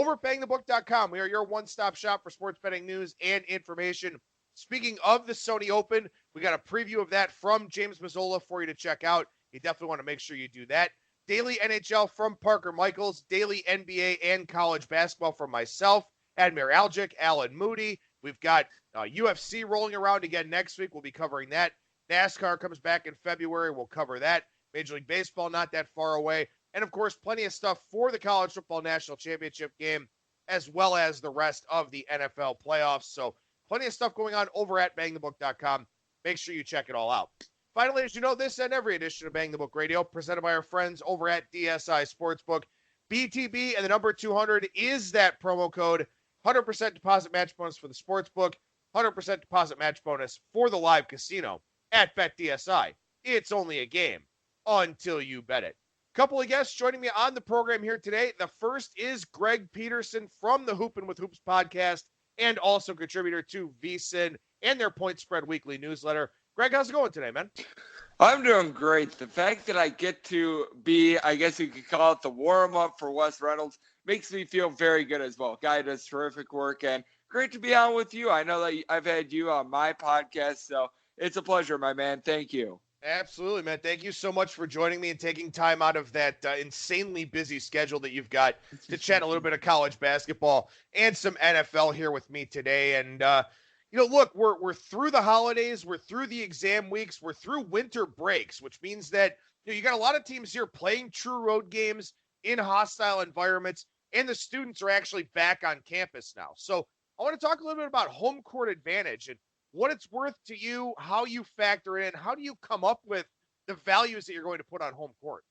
over at BangTheBook.com. We are your one-stop shop for sports betting news and information. Speaking of the Sony Open, we got a preview of that from James Mazzola for you to check out. You definitely want to make sure you do that. Daily NHL from Parker Michaels, daily NBA and college basketball from myself, Admir Algic, Alan Moody. We've got UFC rolling around again next week. We'll be covering that. NASCAR comes back in February. We'll cover that. Major League Baseball not that far away. And, of course, plenty of stuff for the College Football National Championship game, as well as the rest of the NFL playoffs. So plenty of stuff going on over at BangTheBook.com. Make sure you check it all out. Finally, as you know, this and every edition of Bang the Book Radio, presented by our friends over at DSI Sportsbook. BTB and the number 200 is that promo code. 100% deposit match bonus for the Sportsbook. 100% deposit match bonus for the live casino at BetDSI. It's only a game until you bet it. Couple of guests joining me on the program here today. The first is Greg Peterson from the Hoopin With Hoops Podcast and also contributor to VSIN and their Point Spread Weekly newsletter. Greg, how's it going today, man? I'm doing great. The fact that I get to be, I guess you could call it the warm-up for Wes Reynolds, makes me feel very good as well. Guy does terrific work, and great to be on with you. I know that I've had you on my podcast, so it's a pleasure, my man. Thank you. Absolutely, man. Thank you so much for joining me and taking time out of that insanely busy schedule that you've got to chat a little bit of college basketball and some NFL here with me today. And, look, we're through the holidays. We're through the exam weeks. We're through winter breaks, which means that you got a lot of teams here playing true road games in hostile environments, and the students are actually back on campus now. So I want to talk a little bit about home court advantage and what it's worth to you, how you factor in, how do you come up with the values that you're going to put on home court?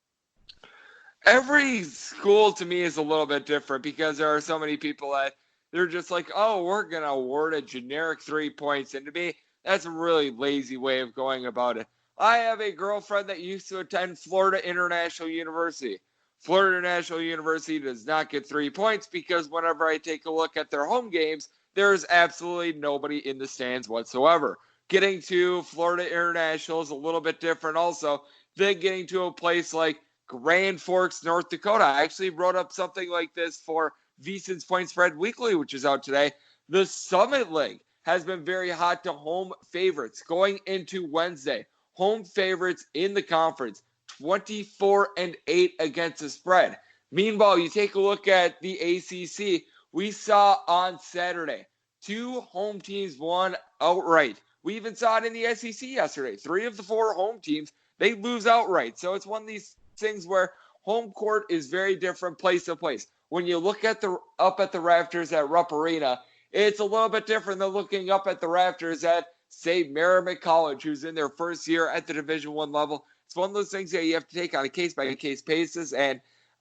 Every school to me is a little bit different because there are so many people that they're just like, oh, we're going to award a generic 3 points. And to me, that's a really lazy way of going about it. I have a girlfriend that used to attend Florida International University. Florida International University does not get 3 points because whenever I take a look at their home games, there's absolutely nobody in the stands whatsoever. Getting to Florida International is a little bit different also than getting to a place like Grand Forks, North Dakota. I actually wrote up something like this for VSIN's Point Spread Weekly, which is out today. The Summit League has been very hot to home favorites going into Wednesday. Home favorites in the conference, 24-8 against the spread. Meanwhile, you take a look at the ACC. We saw on Saturday, 2 home teams won outright. We even saw it in the SEC yesterday. 3 of the 4 home teams, they lose outright. So it's one of these things where home court is very different place to place. When you look at up at the rafters at Rupp Arena, it's a little bit different than looking up at the rafters at, say, Merrimack College, who's in their first year at the Division I level. It's one of those things that you have to take on a case-by-case basis, and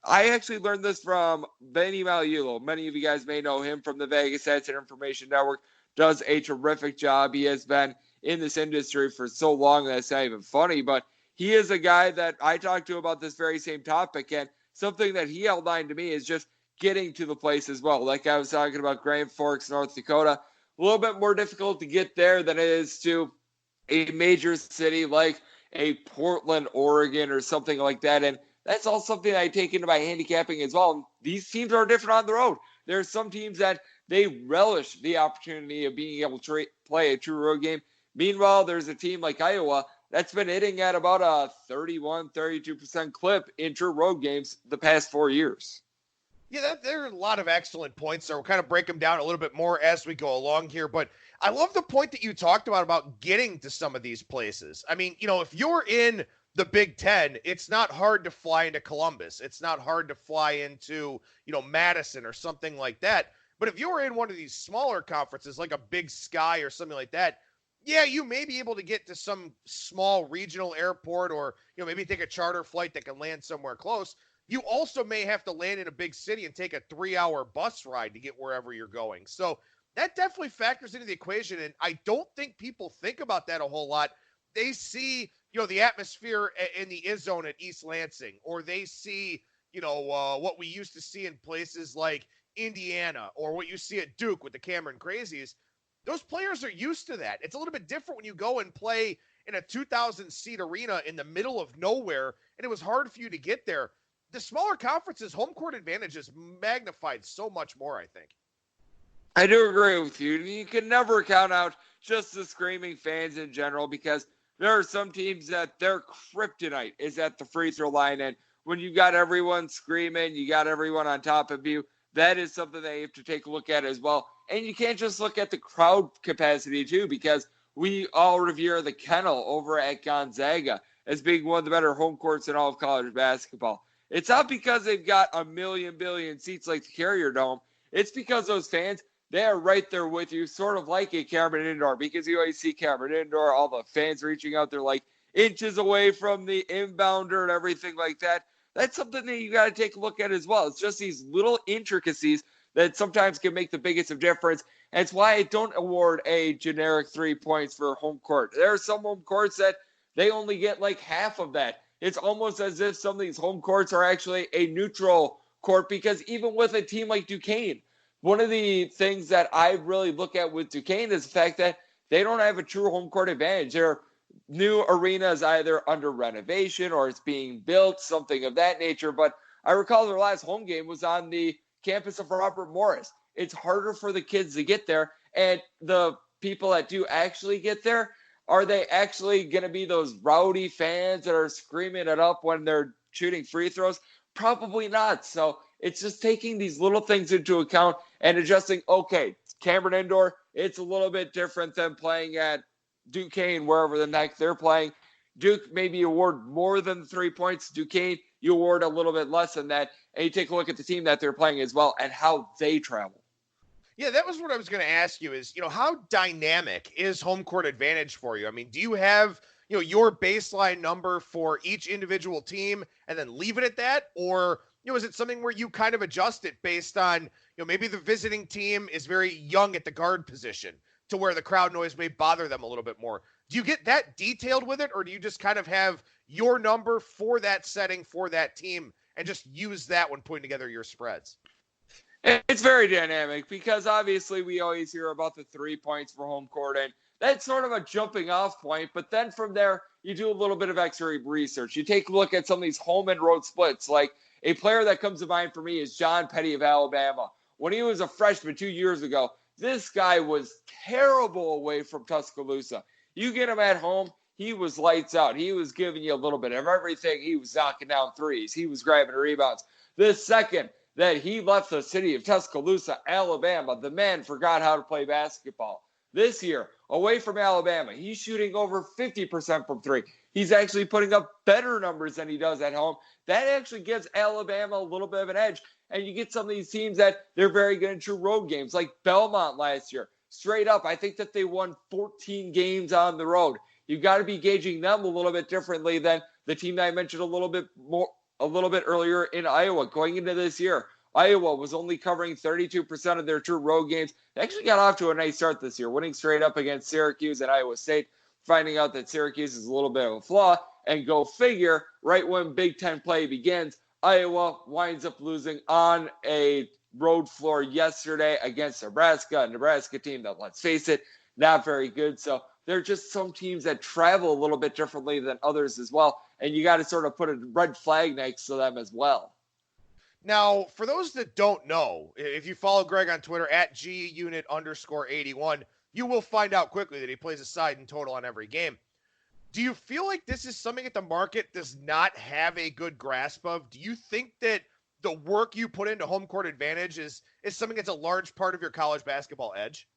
I actually learned this from Benny Malulo. Many of you guys may know him from the Vegas Stats and Information Network. Does a terrific job. He has been in this industry for so long that it's not even funny, but he is a guy that I talked to about this very same topic, and something that he outlined to me is just getting to the place as well. Like I was talking about Grand Forks, North Dakota, a little bit more difficult to get there than it is to a major city like a Portland, Oregon, or something like that, and that's all something I take into my handicapping as well. These teams are different on the road. There are some teams that they relish the opportunity of being able to play a true road game. Meanwhile, there's a team like Iowa that's been hitting at about a 32% clip in true road games the past 4 years. Yeah, there are a lot of excellent points. So we'll kind of break them down a little bit more as we go along here. But I love the point that you talked about getting to some of these places. I mean, if you're in the Big Ten, it's not hard to fly into Columbus. It's not hard to fly into, Madison or something like that. But if you're in one of these smaller conferences, like a Big Sky or something like that, yeah, you may be able to get to some small regional airport or, maybe take a charter flight that can land somewhere close. You also may have to land in a big city and take a 3-hour bus ride to get wherever you're going. So that definitely factors into the equation. And I don't think people think about that a whole lot. They see, the atmosphere in the ISZone at East Lansing, or they see, what we used to see in places like Indiana, or what you see at Duke with the Cameron Crazies. Those players are used to that. It's a little bit different when you go and play in a 2,000-seat arena in the middle of nowhere, and it was hard for you to get there. the smaller conferences, home court advantage is magnified so much more, I think. I do agree with you. You can never count out just the screaming fans in general, because there are some teams that their kryptonite is at the free throw line. And when you got everyone screaming, you got everyone on top of you, that is something that you have to take a look at as well. And you can't just look at the crowd capacity too, because we all revere the Kennel over at Gonzaga as being one of the better home courts in all of college basketball. It's not because they've got a billion seats like the Carrier Dome. It's because those fans, they are right there with you, sort of like a Cameron Indoor, because you always see Cameron Indoor, all the fans reaching out, they're like inches away from the inbounder and everything like that. That's something that you got to take a look at as well. It's just these little intricacies that sometimes can make the biggest of difference. And it's why I don't award a generic 3 points for home court. There are some home courts that they only get like half of that. It's almost as if some of these home courts are actually a neutral court, because even with a team like Duquesne, one of the things that I really look at with Duquesne is the fact that they don't have a true home court advantage. Their new arena is either under renovation or it's being built, something of that nature. But I recall their last home game was on the campus of Robert Morris. It's harder for the kids to get there. And the people that do actually get there, are they actually going to be those rowdy fans that are screaming it up when they're shooting free throws? Probably not. So it's just taking these little things into account and adjusting. Okay, Cameron Indoor, it's a little bit different than playing at Duquesne, wherever the heck they're playing. Duke, maybe award more than 3 points. Duquesne, you award a little bit less than that. And you take a look at the team that they're playing as well and how they travel. Yeah, that was what I was going to ask you is, how dynamic is home court advantage for you? I mean, do you have, your baseline number for each individual team and then leave it at that? Or, is it something where you kind of adjust it based on, maybe the visiting team is very young at the guard position to where the crowd noise may bother them a little bit more? Do you get that detailed with it, or do you just kind of have your number for that setting for that team and just use that when putting together your spreads? It's very dynamic, because obviously we always hear about the 3 points for home court, and that's sort of a jumping off point. But then from there, you do a little bit of extra research. You take a look at some of these home and road splits. Like a player that comes to mind for me is John Petty of Alabama. When he was a freshman 2 years ago, this guy was terrible away from Tuscaloosa. You get him at home, he was lights out. He was giving you a little bit of everything. He was knocking down threes. He was grabbing rebounds. The second that he left the city of Tuscaloosa, Alabama, the man forgot how to play basketball. This year, away from Alabama, he's shooting over 50% from three. He's actually putting up better numbers than he does at home. That actually gives Alabama a little bit of an edge. And you get some of these teams that they're very good in true road games, like Belmont last year. Straight up, I think that they won 14 games on the road. You've got to be gauging them a little bit differently than the team that I mentioned a little bit earlier in Iowa. Going into this year, Iowa was only covering 32% of their true road games. They actually got off to a nice start this year, winning straight up against Syracuse and Iowa State, finding out that Syracuse is a little bit of a flaw. And go figure, right when Big Ten play begins, Iowa winds up losing on a road floor yesterday against Nebraska, a Nebraska team that, let's face it, not very good. So there are just some teams that travel a little bit differently than others as well. And you got to sort of put a red flag next to them as well. Now, for those that don't know, if you follow Greg on Twitter at @GUnit_81, you will find out quickly that he plays a side in total on every game. Do you feel like this is something that the market does not have a good grasp of? Do you think that the work you put into home court advantage is something that's a large part of your college basketball edge?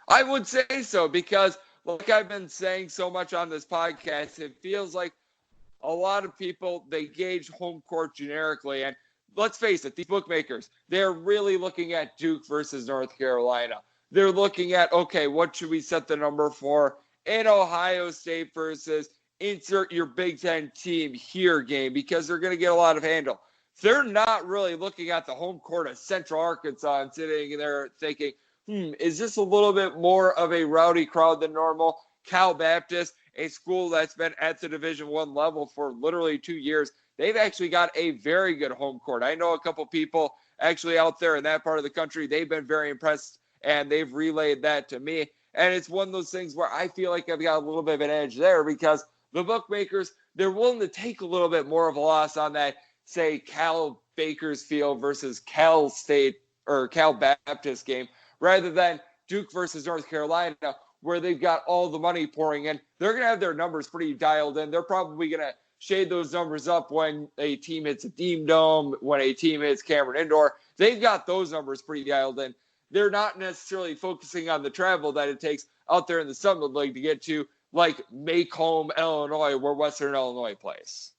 I would say so, because like I've been saying so much on this podcast, it feels like a lot of people, they gauge home court generically. And let's face it, these bookmakers, they're really looking at Duke versus North Carolina. They're looking at, okay, what should we set the number for in Ohio State versus insert your Big Ten team here game, because they're going to get a lot of handle. They're not really looking at the home court of Central Arkansas and sitting there thinking, is this a little bit more of a rowdy crowd than normal? Cal Baptist, a school that's been at the Division I level for literally 2 years, they've actually got a very good home court. I know a couple people actually out there in that part of the country, they've been very impressed, and they've relayed that to me. And it's one of those things where I feel like I've got a little bit of an edge there, because the bookmakers, they're willing to take a little bit more of a loss on that say, Cal Bakersfield versus Cal State or Cal Baptist game, rather than Duke versus North Carolina, where they've got all the money pouring in. They're going to have their numbers pretty dialed in. They're probably going to shade those numbers up when a team hits a Dean Dome, when a team hits Cameron Indoor. They've got those numbers pretty dialed in. They're not necessarily focusing on the travel that it takes out there in the Summit League to get to, like, Macomb, Illinois, where Western Illinois plays.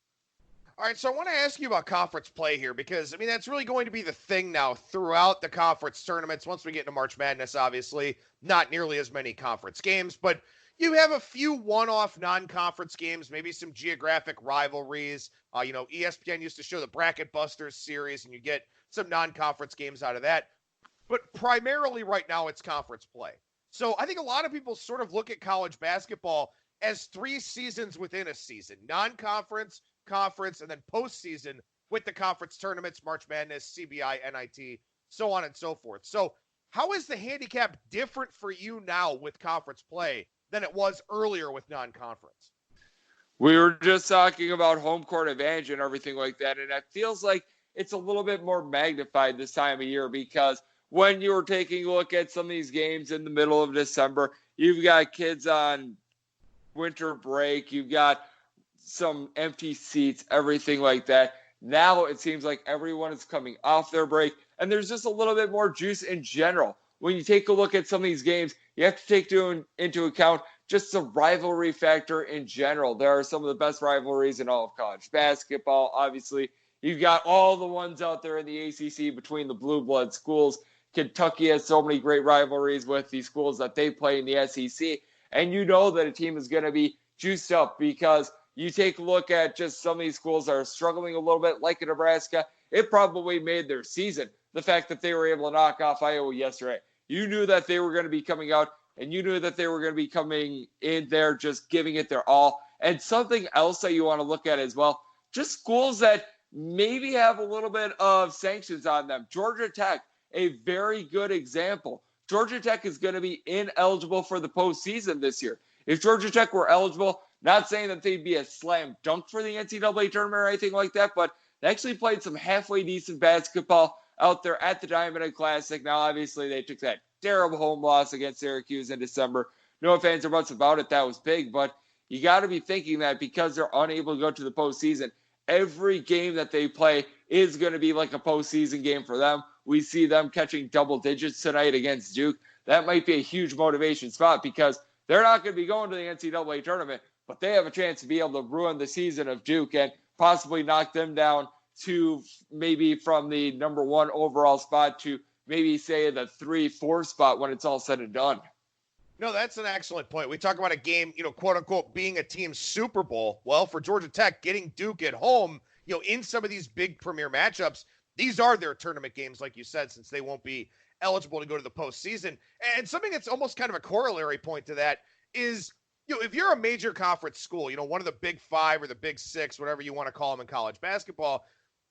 All right, so I want to ask you about conference play here because, I mean, that's really going to be the thing now throughout the conference tournaments. Once we get into March Madness, obviously, not nearly as many conference games, but you have a few one-off non-conference games, maybe some geographic rivalries. ESPN used to show the Bracket Busters series, and you get some non-conference games out of that. But primarily right now, it's conference play. So I think a lot of people sort of look at college basketball as 3 seasons within a season: non-conference, conference, and then postseason with the conference tournaments, March Madness, CBI, NIT, so on and so forth. So how is the handicap different for you now with conference play than it was earlier with non-conference? We were just talking about home court advantage and everything like that, and it feels like it's a little bit more magnified this time of year because when you were taking a look at some of these games in the middle of December, you've got kids on winter break, you've got some empty seats, everything like that. Now it seems like everyone is coming off their break, and there's just a little bit more juice in general. When you take a look at some of these games, you have to take into account just the rivalry factor in general. There are some of the best rivalries in all of college basketball. Obviously, you've got all the ones out there in the ACC between the blue blood schools. Kentucky has so many great rivalries with the schools that they play in the SEC, and you know that a team is going to be juiced up because you take a look at just some of these schools that are struggling a little bit, like Nebraska. It probably made their season, the fact that they were able to knock off Iowa yesterday. You knew that they were going to be coming out, and you knew that they were going to be coming in there just giving it their all. And something else that you want to look at as well, just schools that maybe have a little bit of sanctions on them. Georgia Tech, a very good example. Georgia Tech is going to be ineligible for the postseason this year. If Georgia Tech were eligible, not saying that they'd be a slam dunk for the NCAA tournament or anything like that, but they actually played some halfway decent basketball out there at the Diamond Classic. Now, obviously, they took that terrible home loss against Syracuse in December. No offense or buts about it, that was big, but you got to be thinking that because they're unable to go to the postseason, every game that they play is going to be like a postseason game for them. We see them catching double digits tonight against Duke. That might be a huge motivation spot because they're not going to be going to the NCAA tournament, but they have a chance to be able to ruin the season of Duke and possibly knock them down to maybe from the number 1 overall spot to maybe say the 3-4 spot when it's all said and done. No, that's an excellent point. We talk about a game, quote unquote, being a team Super Bowl. Well, for Georgia Tech, getting Duke at home, in some of these big premier matchups, these are their tournament games, like you said, since they won't be eligible to go to the postseason. And something that's almost kind of a corollary point to that is, if you're a major conference school, one of the big 5 or the big 6, whatever you want to call them in college basketball,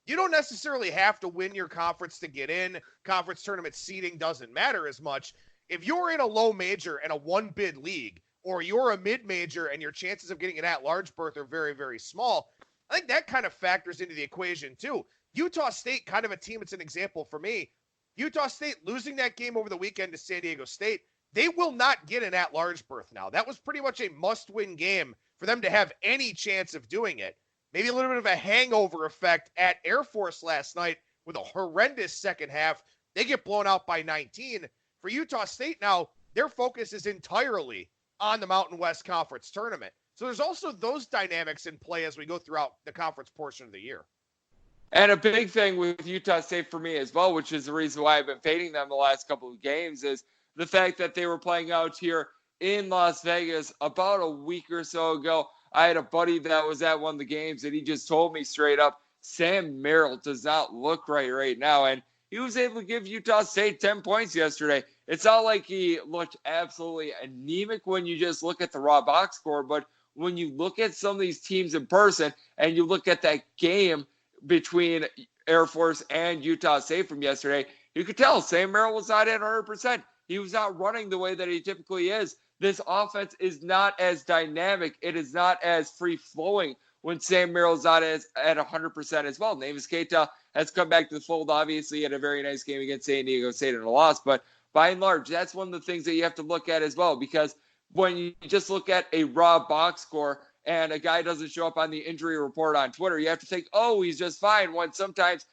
you don't necessarily have to win your conference to get in. Conference tournament seeding doesn't matter as much. If you're in a low major and a 1-bid league, or you're a mid-major and your chances of getting an at-large berth are very, very small, I think that kind of factors into the equation too. Utah State, kind of a team, it's an example for me. Utah State losing that game over the weekend to San Diego State, they will not get an at-large berth now. That was pretty much a must-win game for them to have any chance of doing it. Maybe a little bit of a hangover effect at Air Force last night with a horrendous second half. They get blown out by 19. For Utah State now, their focus is entirely on the Mountain West Conference tournament. So there's also those dynamics in play as we go throughout the conference portion of the year. And a big thing with Utah State for me as well, which is the reason why I've been fading them the last couple of games, is the fact that they were playing out here in Las Vegas about a week or so ago. I had a buddy that was at one of the games, and he just told me straight up, Sam Merrill does not look right now. And he was able to give Utah State 10 points yesterday. It's not like he looked absolutely anemic when you just look at the raw box score, but when you look at some of these teams in person and you look at that game between Air Force and Utah State from yesterday, you could tell Sam Merrill was not at 100%. He was not running the way that he typically is. This offense is not as dynamic. It is not as free-flowing when Sam Merrill's not at 100% as well. Navis Keita has come back to the fold. Obviously, he had a very nice game against San Diego State in a loss, but by and large, that's one of the things that you have to look at as well, because when you just look at a raw box score and a guy doesn't show up on the injury report on Twitter, you have to think, oh, he's just fine, when sometimes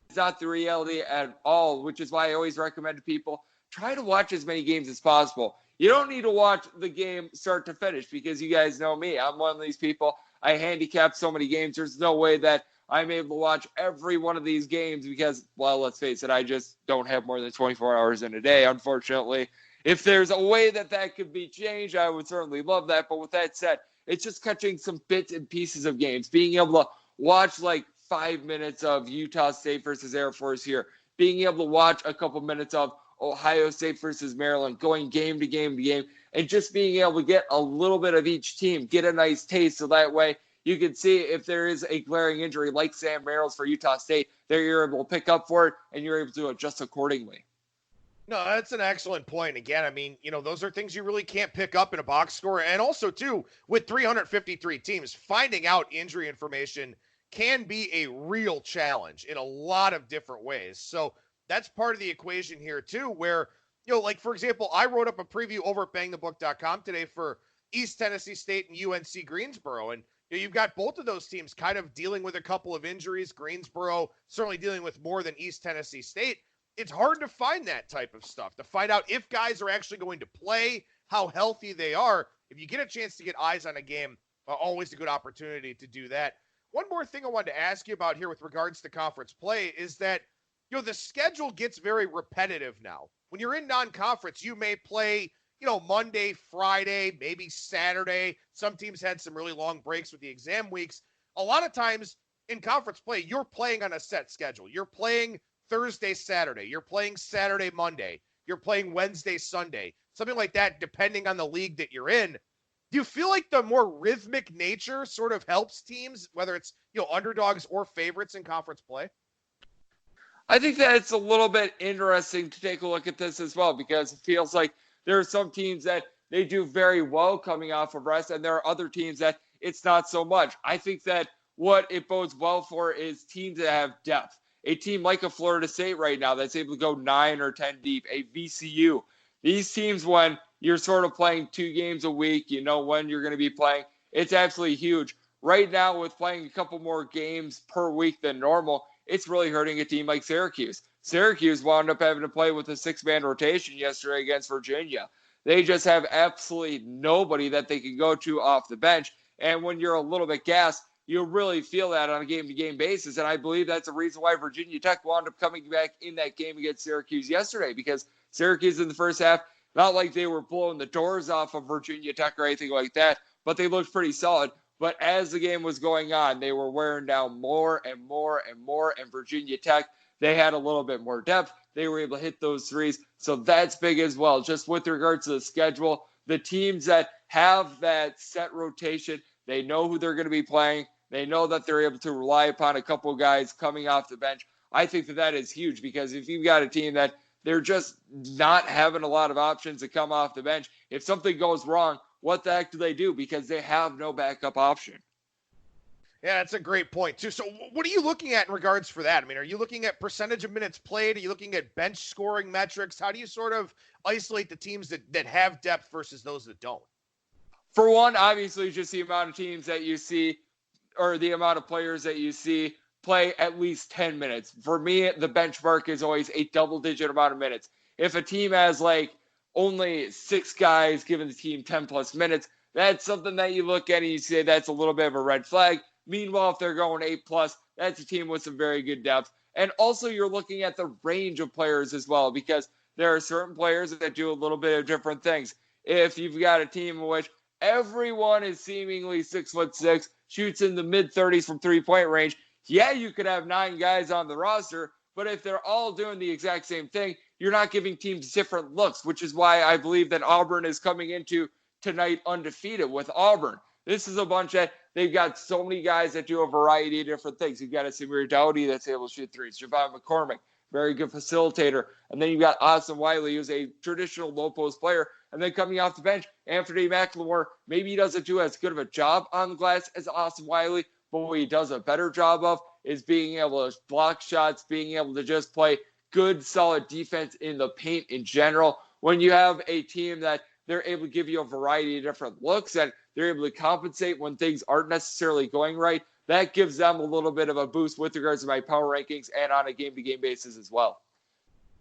it's not the reality at all, which is why I always recommend to people, try to watch as many games as possible. You don't need to watch the game start to finish, because you guys know me. I'm one of these people. I handicap so many games. There's no way that I'm able to watch every one of these games because, well, let's face it, I just don't have more than 24 hours in a day, unfortunately. If there's a way that that could be changed, I would certainly love that. But with that said, it's just catching some bits and pieces of games, being able to watch like 5 minutes of Utah State versus Air Force here, being able to watch a couple minutes of Ohio State versus Maryland, going game to game to game, and just being able to get a little bit of each team, get a nice taste, so that way you can see if there is a glaring injury like Sam Merrill's for Utah State, that you're able to pick up for it and you're able to adjust accordingly. No, that's an excellent point. Again, I mean, those are things you really can't pick up in a box score. And also, too, with 353 teams, finding out injury information can be a real challenge in a lot of different ways. So that's part of the equation here, too, where, like, for example, I wrote up a preview over at BangTheBook.com today for East Tennessee State and UNC Greensboro. And you've got both of those teams kind of dealing with a couple of injuries. Greensboro certainly dealing with more than East Tennessee State. It's hard to find that type of stuff, to find out if guys are actually going to play, how healthy they are. If you get a chance to get eyes on a game, always a good opportunity to do that. One more thing I wanted to ask you about here with regards to conference play is that, the schedule gets very repetitive now. When you're in non-conference, you may play, Monday, Friday, maybe Saturday. Some teams had some really long breaks with the exam weeks. A lot of times in conference play, you're playing on a set schedule. You're playing Thursday, Saturday. You're playing Saturday, Monday. You're playing Wednesday, Sunday. Something like that, depending on the league that you're in. Do you feel like the more rhythmic nature sort of helps teams, whether it's, underdogs or favorites in conference play? I think that it's a little bit interesting to take a look at this as well, because it feels like there are some teams that they do very well coming off of rest, and there are other teams that it's not so much. I think that what it bodes well for is teams that have depth. A team like a Florida State right now that's able to go 9 or 10 deep, a VCU. These teams, when you're sort of playing 2 games a week, when you're going to be playing, it's absolutely huge. Right now, with playing a couple more games per week than normal, it's really hurting a team like Syracuse. Syracuse wound up having to play with a 6-man rotation yesterday against Virginia. They just have absolutely nobody that they can go to off the bench. And when you're a little bit gassed, you really feel that on a game-to-game basis. And I believe that's the reason why Virginia Tech wound up coming back in that game against Syracuse yesterday, because Syracuse in the first half, not like they were blowing the doors off of Virginia Tech or anything like that, but they looked pretty solid. But as the game was going on, they were wearing down more and more and more. And Virginia Tech, they had a little bit more depth. They were able to hit those threes. So that's big as well. Just with regards to the schedule, the teams that have that set rotation, they know who they're going to be playing. They know that they're able to rely upon a couple guys coming off the bench. I think that is huge, because if you've got a team that they're just not having a lot of options to come off the bench, if something goes wrong, what the heck do they do? Because they have no backup option. Yeah, that's a great point, too. So what are you looking at in regards for that? I mean, are you looking at percentage of minutes played? Are you looking at bench scoring metrics? How do you sort of isolate the teams that have depth versus those that don't? For one, obviously, just the amount of teams that you see, or the amount of players that you see play at least 10 minutes. For me, the benchmark is always a double-digit amount of minutes. If a team has, only 6 guys giving the team 10-plus minutes, that's something that you look at and you say that's a little bit of a red flag. Meanwhile, if they're going 8+, that's a team with some very good depth. And also, you're looking at the range of players as well, because there are certain players that do a little bit of different things. If you've got a team in which everyone is seemingly 6'6", shoots in the mid-30s from three-point range, yeah, you could have 9 guys on the roster, but if they're all doing the exact same thing, you're not giving teams different looks, which is why I believe that Auburn is coming into tonight undefeated with Auburn. This is a bunch that they've got so many guys that do a variety of different things. You've got a Samir Dowdy that's able to shoot threes, Javon McCormick, very good facilitator. And then you've got Austin Wiley, who's a traditional low-post player. And then coming off the bench, Anthony McLemore, maybe he doesn't do as good of a job on the glass as Austin Wiley, but what he does a better job of is being able to block shots, being able to just play good, solid defense in the paint in general. When you have a team that they're able to give you a variety of different looks and they're able to compensate when things aren't necessarily going right, that gives them a little bit of a boost with regards to my power rankings and on a game-to-game basis as well.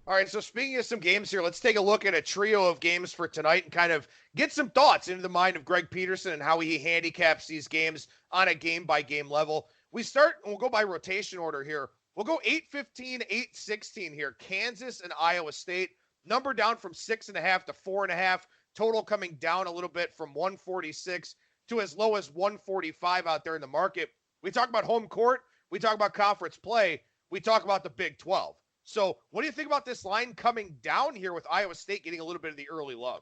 All right, so speaking of some games here, let's take a look at a trio of games for tonight and kind of get some thoughts into the mind of Greg Peterson and how he handicaps these games on a game-by-game level. We'll go by rotation order here. We'll go 8-15, 8-16 here. Kansas and Iowa State. Number down from 6.5 to 4.5. Total coming down a little bit from 146 to as low as 145 out there in the market. We talk about home court. We talk about conference play. We talk about the Big 12. So what do you think about this line coming down here with Iowa State getting a little bit of the early love?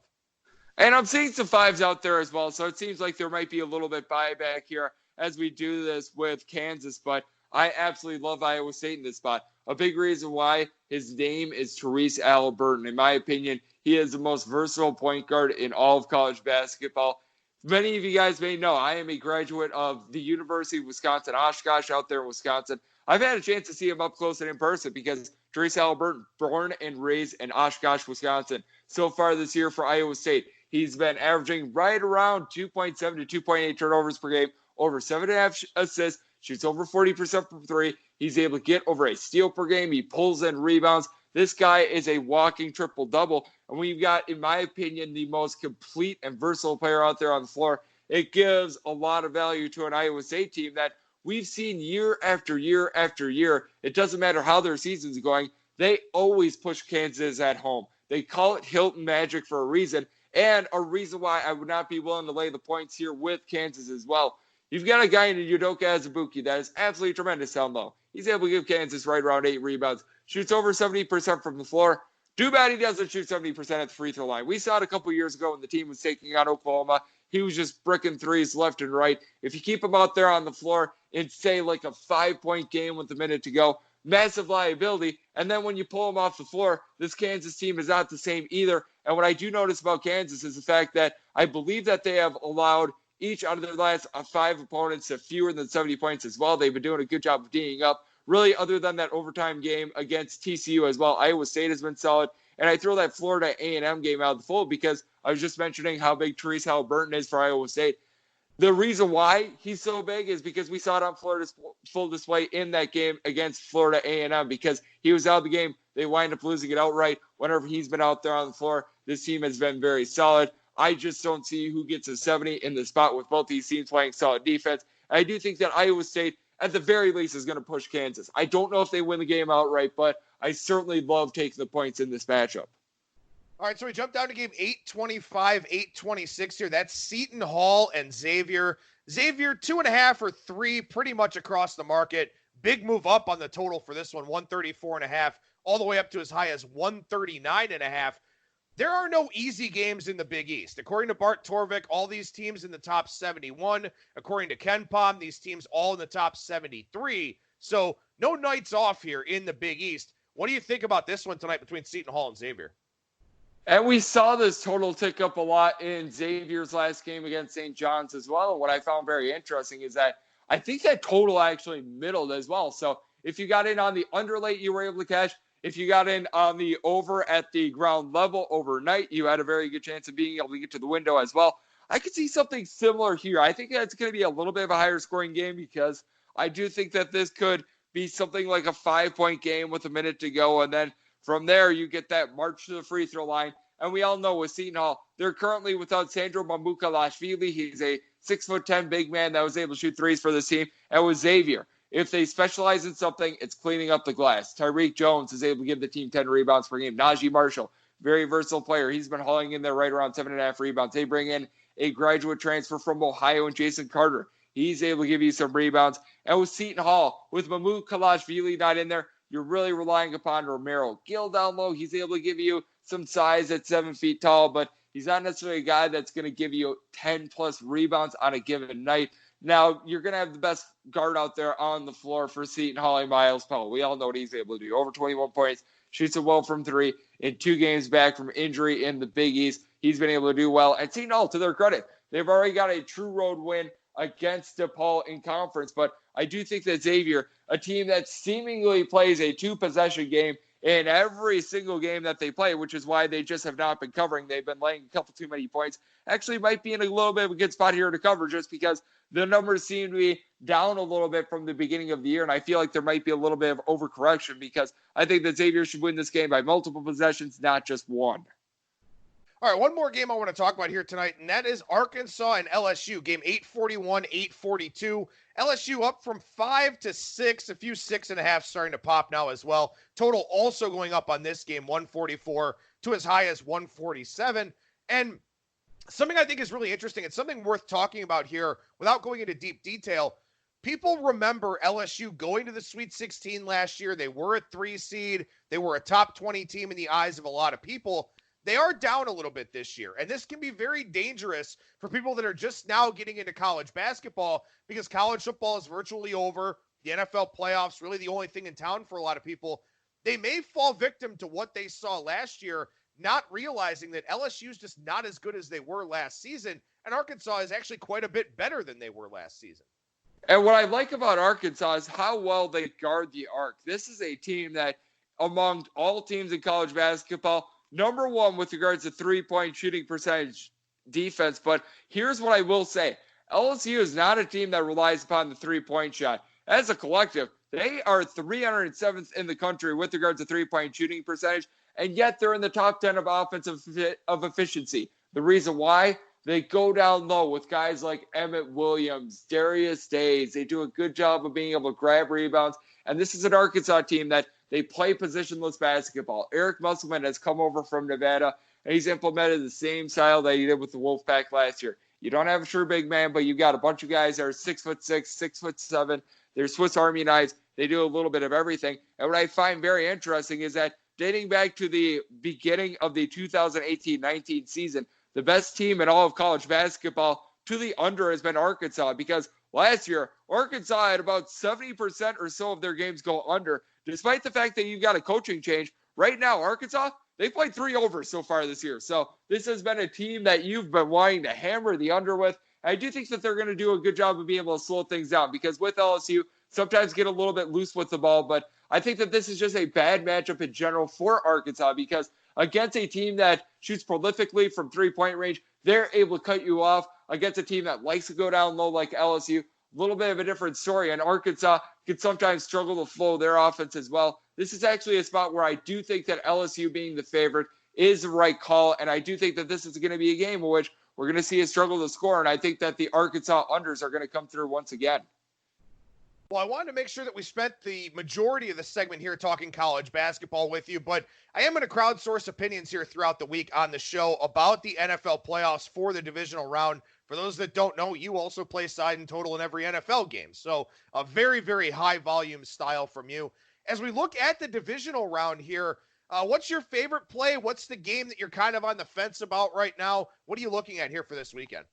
And I'm seeing some fives out there as well. So it seems like there might be a little bit buyback here as we do this with Kansas. But I absolutely love Iowa State in this spot. A big reason why his name is Tyrese Halliburton. In my opinion, he is the most versatile point guard in all of college basketball. Many of you guys may know I am a graduate of the University of Wisconsin, Oshkosh out there in Wisconsin. I've had a chance to see him up close and in person because Tyrese Halliburton, born and raised in Oshkosh, Wisconsin. So far this year for Iowa State, he's been averaging right around 2.7 to 2.8 turnovers per game, over 7.5 assists, shoots over 40% from three. He's able to get over a steal per game. He pulls in rebounds. This guy is a walking triple-double. And we've got, in my opinion, the most complete and versatile player out there on the floor. It gives a lot of value to an Iowa State team that we've seen year after year after year. It doesn't matter how their season's going. They always push Kansas at home. They call it Hilton Magic for a reason, and a reason why I would not be willing to lay the points here with Kansas as well. You've got a guy in Udoka Azubuike that is absolutely tremendous down low. He's able to give Kansas right around 8 rebounds, shoots over 70% from the floor. Too bad he doesn't shoot 70% at the free throw line. We saw it a couple years ago when the team was taking on Oklahoma. He was just bricking threes left and right. If you keep him out there on the floor in, say, like a 5-point game with a minute to go, massive liability. And then when you pull him off the floor, this Kansas team is not the same either. And what I do notice about Kansas is the fact that I believe that they have allowed each out of their last 5 opponents to fewer than 70 points as well. They've been doing a good job of D'ing up. Really, other than that overtime game against TCU as well, Iowa State has been solid. And I throw that Florida A&M game out of the fold because I was just mentioning how big Tyrese Halliburton is for Iowa State. The reason why he's so big is because we saw it on Florida's full display in that game against Florida A&M because he was out of the game. They wind up losing it outright. Whenever he's been out there on the floor, this team has been very solid. I just don't see who gets a 70 in the spot with both these teams playing solid defense. I do think that Iowa State, at the very least, is going to push Kansas. I don't know if they win the game outright, but I certainly love taking the points in this matchup. All right, so we jump down to game 825, 826 here. That's Seton Hall and Xavier. Xavier, 2.5 or 3, pretty much across the market. Big move up on the total for this one, 134.5, all the way up to as high as 139.5. There are no easy games in the Big East. According to Bart Torvik, all these teams in the top 71. According to Ken Pom, these teams all in the top 73. So no nights off here in the Big East. What do you think about this one tonight between Seton Hall and Xavier? And we saw this total tick up a lot in Xavier's last game against St. John's as well. And what I found very interesting is that I think that total actually middled as well. So if you got in on the under late, you were able to cash. If you got in on the over at the ground level overnight, you had a very good chance of being able to get to the window as well. I could see something similar here. I think that's going to be a little bit of a higher scoring game because I do think that this could be something like a 5-point game with a minute to go. And then from there, you get that march to the free throw line. And we all know with Seton Hall, they're currently without Sandro Mamukelashvili. He's a 6'10" big man that was able to shoot threes for this team. And with Xavier, if they specialize in something, it's cleaning up the glass. Tyreek Jones is able to give the team 10 rebounds per game. Najee Marshall, very versatile player. He's been hauling in there right around 7.5 rebounds. They bring in a graduate transfer from Ohio and Jason Carter. He's able to give you some rebounds. And with Seton Hall, with Mamukelashvili not in there, you're really relying upon Romero Gill down low. He's able to give you some size at 7 feet tall, but he's not necessarily a guy that's going to give you 10-plus rebounds on a given night. Now, you're going to have the best guard out there on the floor for Seton Hall, Miles Powell. We all know what he's able to do. Over 21 points, shoots it well from 3. In 2 games back from injury in the Big East, he's been able to do well. And Seton Hall, to their credit, they've already got a true road win against DePaul in conference. But I do think that Xavier, a team that seemingly plays a 2-possession game in every single game that they play, which is why they just have not been covering. They've been laying a couple too many points. Actually might be in a little bit of a good spot here to cover just because the numbers seem to be down a little bit from the beginning of the year, and I feel like there might be a little bit of overcorrection because I think that Xavier should win this game by multiple possessions, not just one. All right, one more game I want to talk about here tonight, and that is Arkansas and LSU. Game 841, 842. LSU up from 5 to 6, a few 6.5 starting to pop now as well. Total also going up on this game, 144 to as high as 147. And something I think is really interesting, it's something worth talking about here without going into deep detail. People remember LSU going to the Sweet 16 last year. They were a 3 seed. They were a top 20 team in the eyes of a lot of people. They are down a little bit this year, and this can be very dangerous for people that are just now getting into college basketball because college football is virtually over. The NFL playoffs, really the only thing in town for a lot of people. They may fall victim to what they saw last year, not realizing that LSU is just not as good as they were last season, and Arkansas is actually quite a bit better than they were last season. And what I like about Arkansas is how well they guard the arc. This is a team that, among all teams in college basketball, number one with regards to three-point shooting percentage defense. But here's what I will say. LSU is not a team that relies upon the three-point shot. As a collective, they are 307th in the country with regards to three-point shooting percentage, and yet they're in the top 10 of offensive efficiency. The reason why? They go down low with guys like Emmett Williams, Darius Days. They do a good job of being able to grab rebounds. And this is an Arkansas team that they play positionless basketball. Eric Musselman has come over from Nevada, and he's implemented the same style that he did with the Wolfpack last year. You don't have a sure big man, but you got a bunch of guys that are 6'6", 6'7". They're Swiss Army knives. They do a little bit of everything. And what I find very interesting is that dating back to the beginning of the 2018-19 season, the best team in all of college basketball to the under has been Arkansas, because last year, Arkansas had about 70% or so of their games go under. Despite the fact that you've got a coaching change, right now, Arkansas, they played 3 overs so far this year. So this has been a team that you've been wanting to hammer the under with. I do think that they're going to do a good job of being able to slow things down, because with LSU, sometimes get a little bit loose with the ball. But I think that this is just a bad matchup in general for Arkansas, because against a team that shoots prolifically from three-point range, they're able to cut you off. Against a team that likes to go down low like LSU, a little bit of a different story. And Arkansas can sometimes struggle to flow their offense as well. This is actually a spot where I do think that LSU being the favorite is the right call. And I do think that this is going to be a game in which we're going to see a struggle to score. And I think that the Arkansas unders are going to come through once again. Well, I wanted to make sure that we spent the majority of the segment here talking college basketball with you, but I am going to crowdsource opinions here throughout the week on the show about the NFL playoffs for the divisional round. For those that don't know, you also play side and total in every NFL game. So a very, very high volume style from you. As we look at the divisional round here, what's your favorite play? What's the game that you're kind of on the fence about right now? What are you looking at here for this weekend?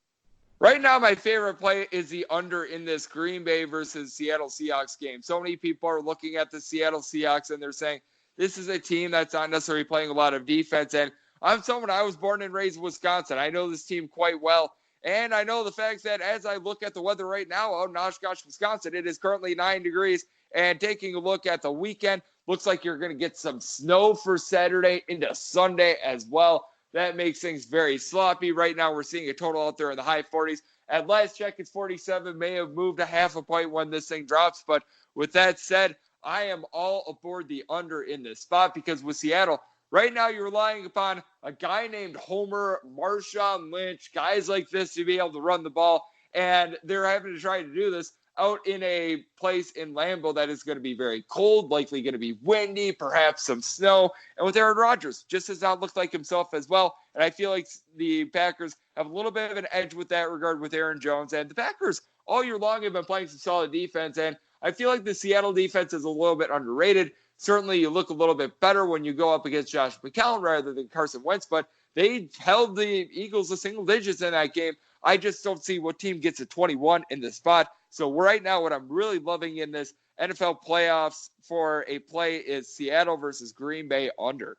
Right now, my favorite play is the under in this Green Bay versus Seattle Seahawks game. So many people are looking at the Seattle Seahawks and they're saying, this is a team that's not necessarily playing a lot of defense. And I was born and raised in Wisconsin. I know this team quite well. And I know the fact that as I look at the weather right now out in Oshkosh, Wisconsin, it is currently 9 degrees. And taking a look at the weekend, looks like you're going to get some snow for Saturday into Sunday as well. That makes things very sloppy. Right now, we're seeing a total out there in the high 40s. At last check, it's 47. May have moved a half a point when this thing drops. But with that said, I am all aboard the under in this spot, because with Seattle, right now you're relying upon a guy named Homer, Marshawn Lynch, guys like this to be able to run the ball. And they're having to try to do this out in a place in Lambeau that is going to be very cold, likely going to be windy, perhaps some snow. And with Aaron Rodgers, just has not looked like himself as well. And I feel like the Packers have a little bit of an edge with that regard with Aaron Jones. And the Packers all year long have been playing some solid defense. And I feel like the Seattle defense is a little bit underrated. Certainly you look a little bit better when you go up against Josh McCown rather than Carson Wentz, but they held the Eagles to single digits in that game. I just don't see what team gets a 21 in the spot. So right now, what I'm really loving in this NFL playoffs for a play is Seattle versus Green Bay under.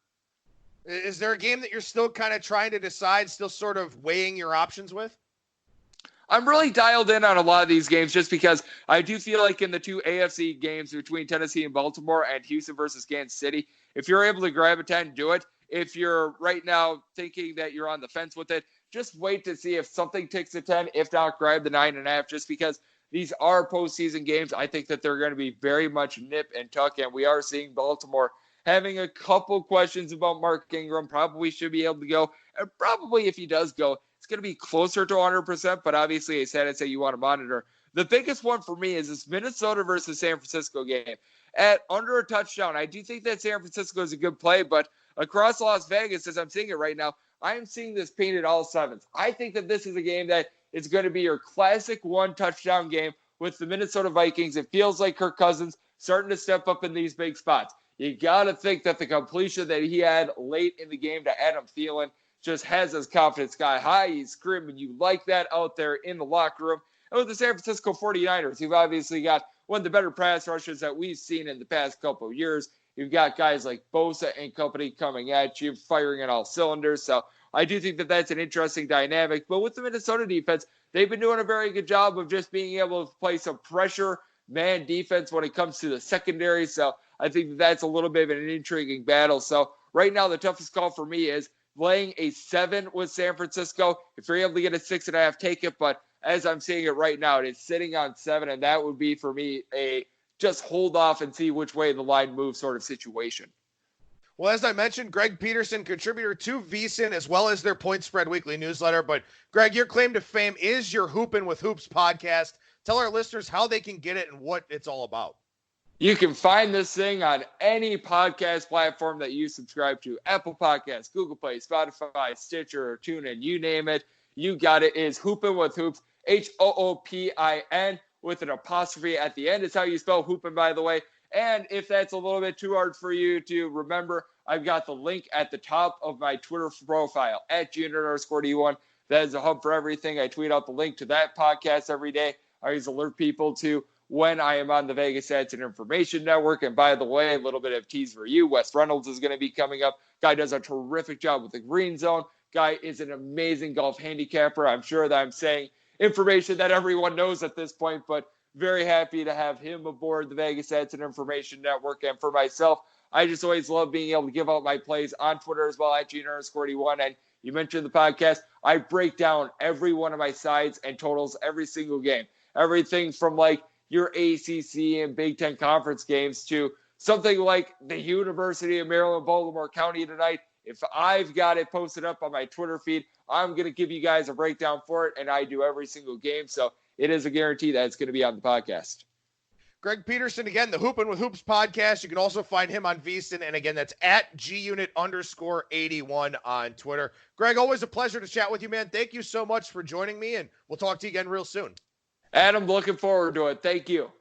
Is there a game that you're still kind of trying to decide, still sort of weighing your options with? I'm really dialed in on a lot of these games just because I do feel like in the two AFC games between Tennessee and Baltimore and Houston versus Kansas City, if you're able to grab a 10, do it. If you're right now thinking that you're on the fence with it, just wait to see if something takes a 10. If not, grab the 9.5 just because these are postseason games. I think that they're going to be very much nip and tuck, and we are seeing Baltimore having a couple questions about Mark Ingram. Probably should be able to go. And probably if he does go, it's going to be closer to 100%, but obviously a stat you want to monitor. The biggest one for me is this Minnesota versus San Francisco game. At under a touchdown, I do think that San Francisco is a good play, but across Las Vegas, as I'm seeing it right now, I am seeing this painted all sevens. I think that this is a game that is going to be your classic one-touchdown game with the Minnesota Vikings. It feels like Kirk Cousins starting to step up in these big spots. You got to think that the completion that he had late in the game to Adam Thielen just has his confidence sky high. He's screaming. You like that out there in the locker room. And with the San Francisco 49ers, who've obviously got one of the better pass rushes that we've seen in the past couple of years. You've got guys like Bosa and company coming at you, firing on all cylinders. So I do think that that's an interesting dynamic. But with the Minnesota defense, they've been doing a very good job of just being able to play some pressure man defense when it comes to the secondary. So I think that that's a little bit of an intriguing battle. So right now, the toughest call for me is laying a 7 with San Francisco. If you're able to get a 6.5, take it. But as I'm seeing it right now, it's sitting on 7, and that would be for me a just hold off and see which way the line moves sort of situation. Well, as I mentioned, Greg Peterson, contributor to VSIN, as well as their Point Spread Weekly newsletter. But, Greg, your claim to fame is your Hoopin With Hoops podcast. Tell our listeners how they can get it and what it's all about. You can find this thing on any podcast platform that you subscribe to. Apple Podcasts, Google Play, Spotify, Stitcher, or TuneIn, you name it. You got it. It is Hoopin With Hoops, Hoopin, with an apostrophe at the end. It's how you spell Hoopin, by the way. And if that's a little bit too hard for you to remember, I've got the link at the top of my Twitter profile, at @Junior_D1. That is a hub for everything. I tweet out the link to that podcast every day. I always alert people to when I am on the Vegas Stats and Information Network. And by the way, a little bit of tease for you. Wes Reynolds is going to be coming up. Guy does a terrific job with the Green Zone. Guy is an amazing golf handicapper. I'm sure that I'm saying information that everyone knows at this point, but very happy to have him aboard the Vegas Stats and Information Network. And for myself, I just always love being able to give out my plays on Twitter as well, at @Junior_D1. And you mentioned the podcast. I break down every one of my sides and totals every single game. Everything from like your ACC and Big Ten conference games to something like the University of Maryland, Baltimore County tonight. If I've got it posted up on my Twitter feed, I'm going to give you guys a breakdown for it, and I do every single game. So it is a guarantee that it's going to be on the podcast. Greg Peterson, again, the Hoopin With Hoops podcast. You can also find him on VSIN. And again, that's at @GUnit_81 on Twitter. Greg, always a pleasure to chat with you, man. Thank you so much for joining me, and we'll talk to you again real soon. Adam, looking forward to it. Thank you.